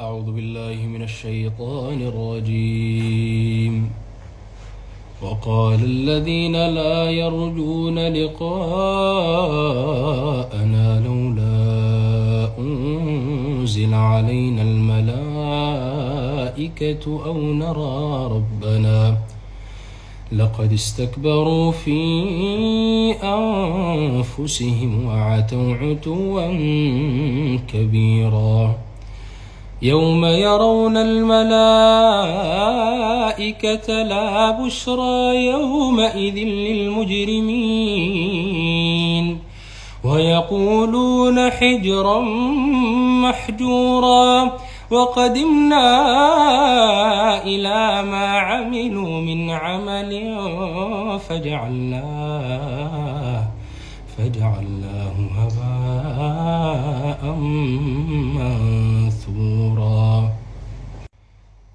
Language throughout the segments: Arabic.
أعوذ بالله من الشيطان الرجيم. وقال الذين لا يرجون لقاءنا لولا أنزل علينا الملائكة أو نرى ربنا لقد استكبروا في أنفسهم وعتوا عتوا كبيرا. يوم يرون الملائكة لا بشرى يومئذ للمجرمين ويقولون حجرا محجورا. وقدمنا إلى ما عملوا من عمل فجعلناه هباء منثورا.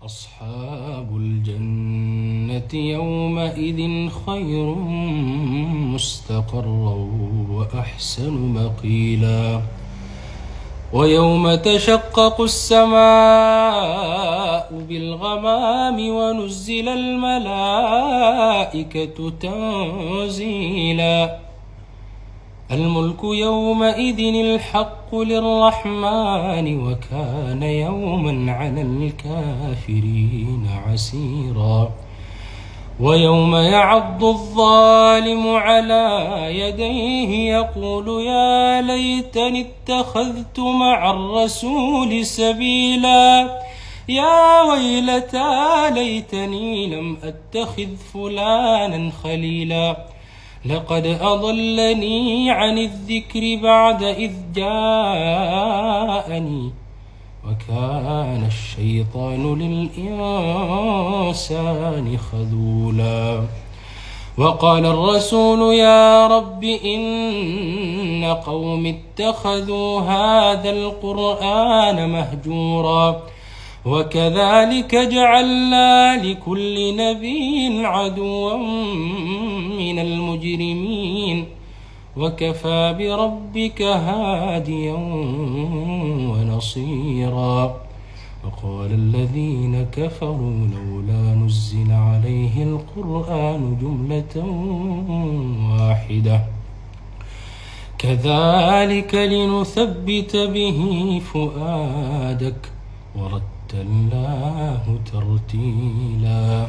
أصحاب الجنة يومئذ خير مستقرا وأحسن مقيلا. ويوم تشقق السماء بالغمام ونزل الملائكة تنزيلا. الملك يومئذ الحق للرحمن وكان يوما على الكافرين عسيرا. ويوم يعض الظالم على يديه يقول يا ليتني اتخذت مع الرسول سبيلا. يا ويلتى ليتني لم أتخذ فلانا خليلا. لقد أضلني عن الذكر بعد إذ جاءني وكان الشيطان للإنسان خذولا. وقال الرسول يا رب إن قوم اتخذوا هذا القرآن مهجورا. وكذلك جعلنا لكل نبي عدوا من المجرمين وكفى بربك هاديا ونصيرا. وقال الذين كفروا لولا نزل عليه القرآن جملة واحدة كذلك لنثبت به فؤادك ورتلناه ترتيلا.